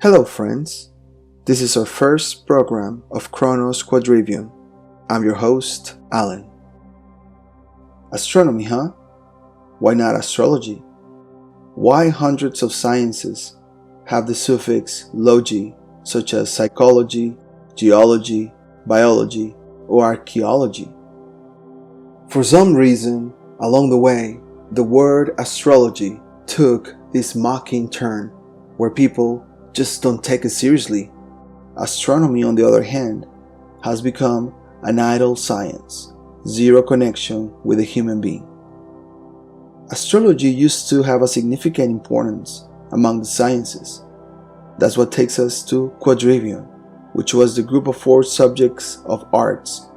Hello friends, this is our first program of Kronos Quadrivium. I'm your host, Alan. Astronomy, huh? Why not astrology? Why hundreds of sciences have the suffix logy, such as psychology, geology, biology, or archaeology? For some reason, along the way, the word astrology took this mocking turn where people just don't take it seriously. Astronomy, on the other hand, has become an idle science, zero connection with a human being. Astrology used to have a significant importance among the sciences. That's what takes us to Quadrivium, which was the group of 4 subjects of arts: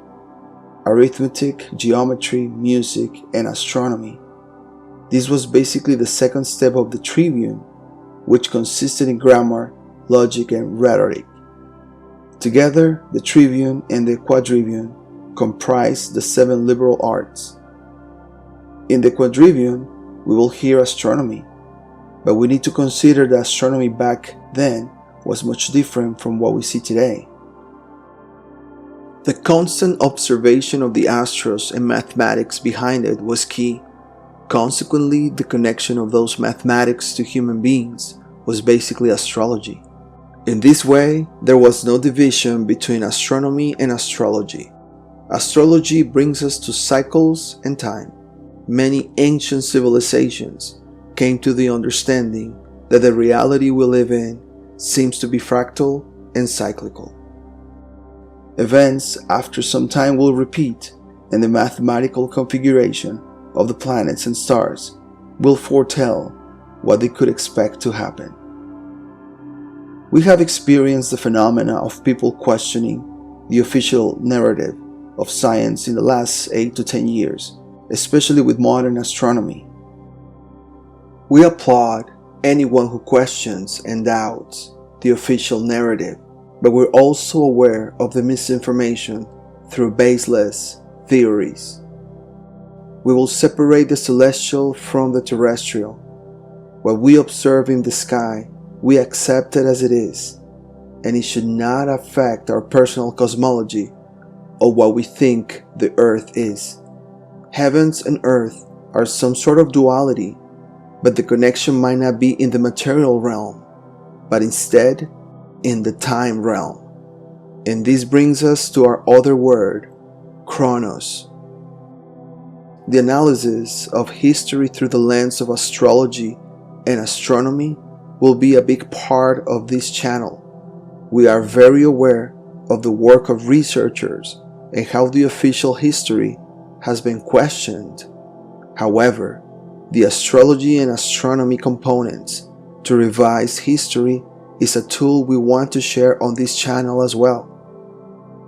arithmetic, geometry, music, and astronomy. This was basically the second step of the trivium, which consisted in grammar, logic, and rhetoric. Together, the trivium and the quadrivium comprise the 7 liberal arts. In the quadrivium, we will hear astronomy, but we need to consider that astronomy back then was much different from what we see today. The constant observation of the astros and mathematics behind it was key. Consequently, the connection of those mathematics to human beings was basically astrology. In this way, there was no division between astronomy and astrology. Astrology brings us to cycles and time. Many ancient civilizations came to the understanding that the reality we live in seems to be fractal and cyclical. Events after some time will repeat, and the mathematical configuration of the planets and stars will foretell what they could expect to happen. We have experienced the phenomena of people questioning the official narrative of science in the last 8 to 10 years, especially with modern astronomy. We applaud anyone who questions and doubts the official narrative, but we're also aware of the misinformation through baseless theories. We will separate the celestial from the terrestrial. What we observe in the sky, we accept it as it is, and it should not affect our personal cosmology or what we think the earth is. Heavens and earth are some sort of duality, but the connection might not be in the material realm, but instead in the time realm. And this brings us to our other word, Kronos. The analysis of history through the lens of astrology and astronomy will be a big part of this channel. We are very aware of the work of researchers and how the official history has been questioned. However, the astrology and astronomy components to revise history is a tool we want to share on this channel as well.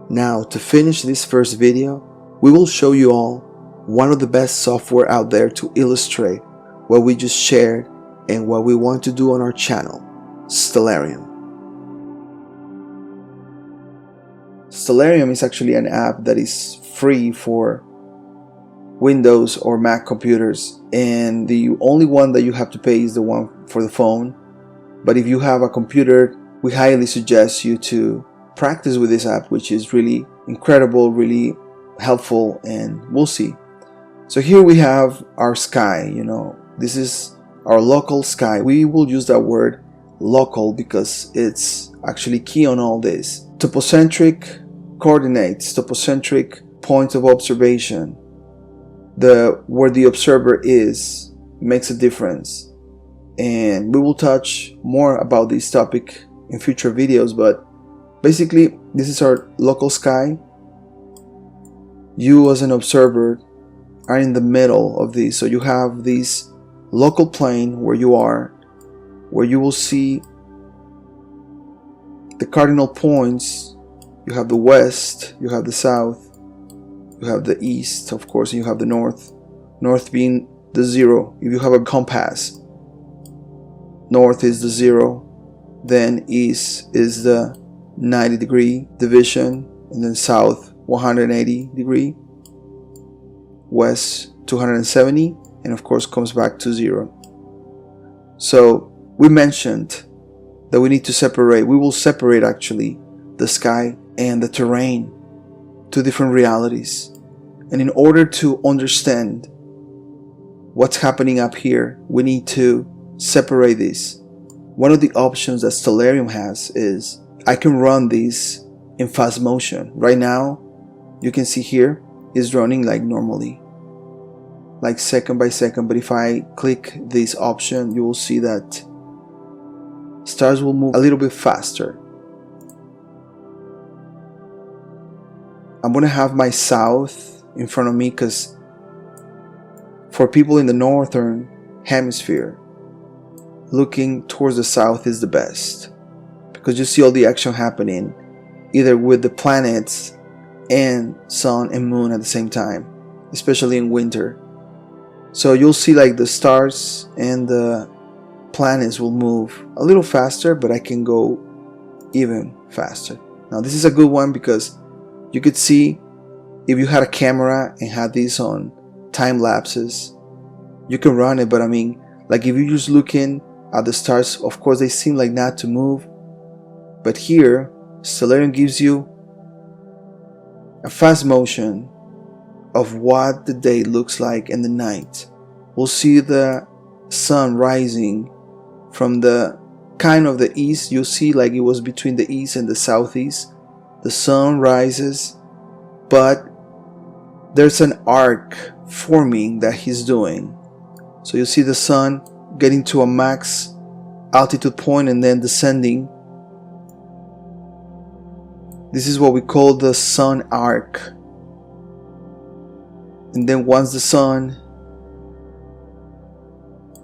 Now, to finish this first video, we will show you all one of the best software out there to illustrate what we just shared and what we want to do on our channel, Stellarium. Stellarium is actually an app that is free for Windows or Mac computers, and the only one that you have to pay is the one for the phone. But if you have a computer, we highly suggest you to practice with this app, which is really incredible, really helpful, and we'll see. So here we have our sky, this is our local sky. We will use that word local because it's actually key on all this. Topocentric coordinates, topocentric points of observation, where the observer is, makes a difference. And we will touch more about this topic in future videos, but basically this is our local sky. You as an observer are in the middle of this, so you have this local plane where you are, where you will see the cardinal points. You have the west, you have the south, you have the east, of course, and you have the north being the 0. If you have a compass, north is the 0, then east is the 90-degree division, and then south 180-degree, west 270, and of course comes back to 0. So we mentioned that we need to separate. We will separate actually the sky and the terrain, two different realities. And in order to understand what's happening up here, we need to separate this. One of the options that Stellarium has is I can run this in fast motion. Right now, you can see here is running like normally, like second by second. But if I click this option, you will see that stars will move a little bit faster. I'm gonna have my south in front of me because for people in the northern hemisphere, looking towards the south is the best, because you see all the action happening either with the planets and sun and moon at the same time, especially in winter. So you'll see like the stars and the planets will move a little faster, but I can go even faster. Now this is a good one because you could see if you had a camera and had this on time lapses, you can run it. But I mean, like if you're just looking at the stars, of course they seem like not to move, but here Stellarium gives you a fast motion of what the day looks like in the night. We'll see the sun rising from the kind of the east. You'll see like it was between the east and the southeast. The sun rises, but there's an arc forming that he's doing. So you see the sun getting to a max altitude point and then descending. This is what we call the sun arc. And then once the sun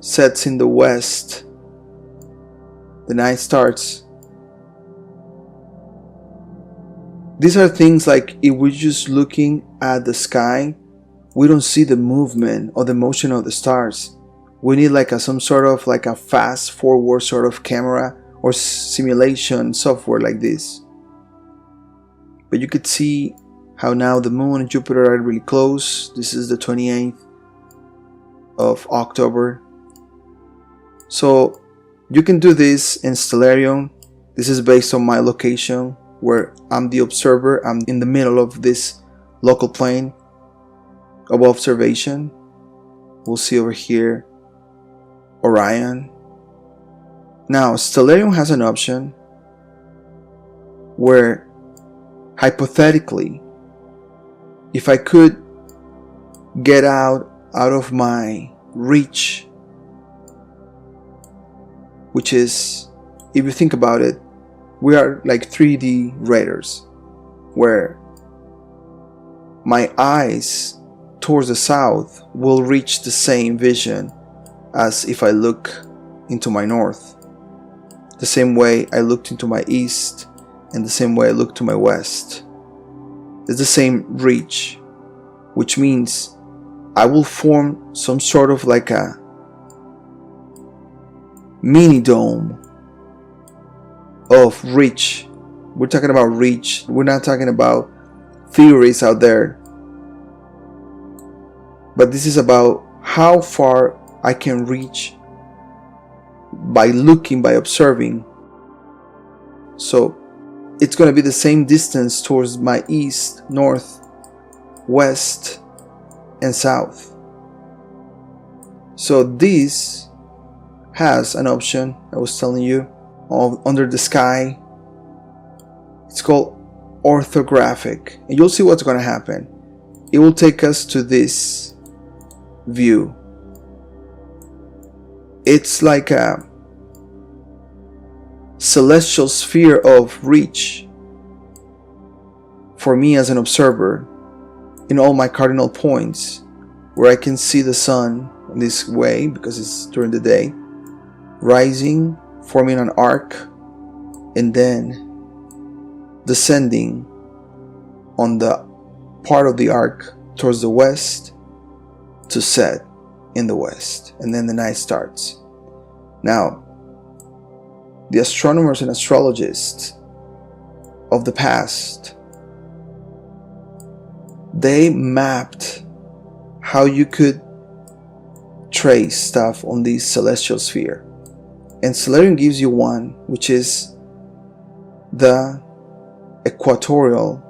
sets in the west, the night starts. These are things like if we're just looking at the sky, we don't see the movement or the motion of the stars. We need like some sort of like a fast forward sort of camera or simulation software like this. But you could see how now the moon and Jupiter are really close. This is the 28th of October. So you can do this in Stellarium. This is based on my location where I'm the observer. I'm in the middle of this local plane of observation. We'll see over here Orion. Now Stellarium has an option where hypothetically, if I could get out of my reach, which is, if you think about it, we are like 3D radars, where my eyes towards the south will reach the same vision as if I look into my north, the same way I looked into my east, and the same way I look to my west. It's the same reach, which means I will form some sort of like a mini dome of reach. We're talking about reach. We're not talking about theories out there. But this is about how far I can reach by looking, by observing. So it's going to be the same distance towards my east, north, west, and south. So this has an option I was telling you of under the sky. It's called orthographic, and you'll see what's going to happen. It will take us to this view. It's like a celestial sphere of reach for me as an observer in all my cardinal points, where I can see the sun in this way because it's during the day, rising, forming an arc, and then descending on the part of the arc towards the west to set in the west, and then the night starts. Now, the astronomers and astrologists of the past, they mapped how you could trace stuff on this celestial sphere. And Stellarium gives you one, which is the equatorial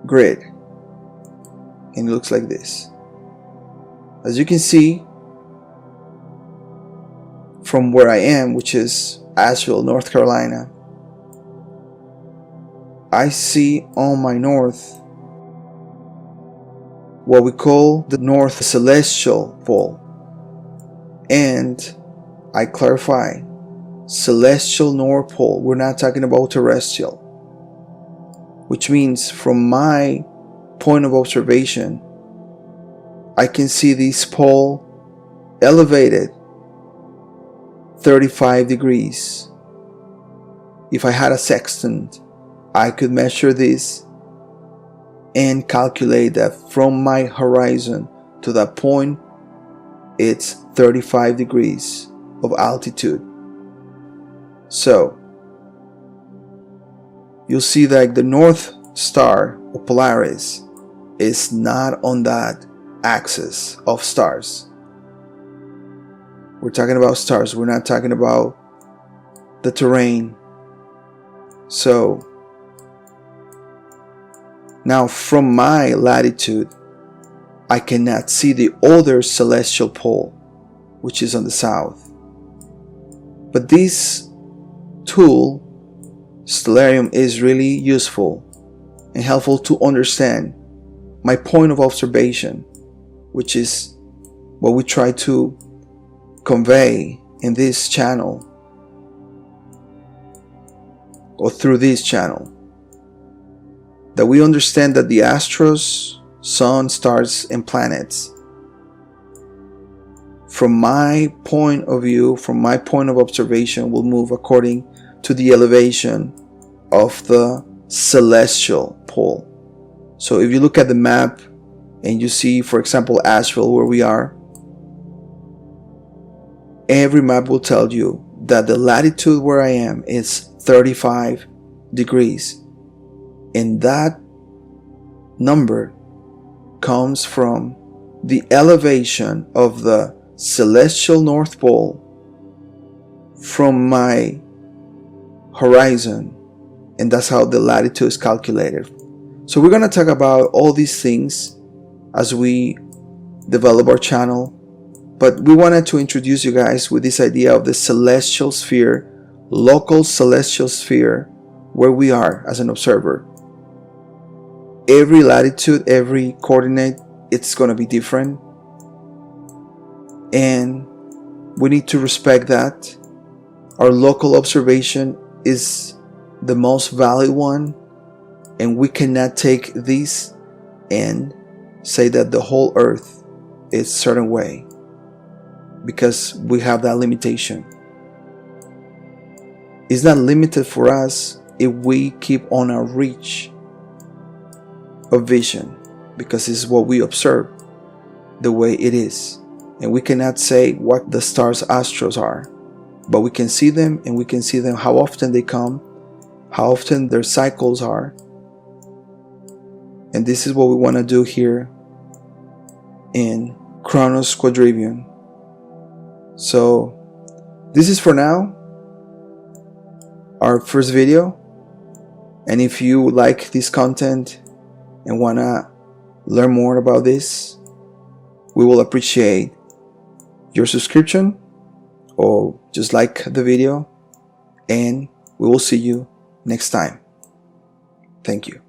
grid, and it looks like this. As you can see from where I am, which is Asheville, North Carolina, I see on my north what we call the North Celestial Pole. And I clarify, celestial North Pole, we're not talking about terrestrial, which means from my point of observation, I can see this pole elevated 35 degrees. If I had a sextant, I could measure this and calculate that from my horizon to that point, it's 35 degrees of altitude. So you'll see that the North Star of Polaris is not on that axis of stars. We're talking about stars, we're not talking about the terrain. So now from my latitude, I cannot see the other celestial pole, which is on the south. But this tool, Stellarium, is really useful and helpful to understand my point of observation, which is what we try to convey in this channel or through this channel. That we understand that the astros, sun, stars, and planets, from my point of view, from my point of observation, will move according to the elevation of the celestial pole. So if you look at the map and you see, for example, Asheville, where we are, every map will tell you that the latitude where I am is 35 degrees. And that number comes from the elevation of the celestial North Pole from my horizon, and that's how the latitude is calculated. So we're going to talk about all these things as we develop our channel, but we wanted to introduce you guys with this idea of the celestial sphere, local celestial sphere, where we are as an observer. Every latitude, every coordinate, it's going to be different, and we need to respect that. Our local observation is the most valid one, and we cannot take this and say that the whole earth is a certain way, because we have that limitation. It's not limited for us if we keep on our reach of vision, because it's what we observe the way it is. And we cannot say what the stars' astros are, but we can see them, and we can see them how often they come, how often their cycles are. And this is what we want to do here in Kronos Quadrivium. So this is for now our first video, and if you like this content and want to learn more about this, we will appreciate your subscription or just like the video, and we will see you next time. Thank you.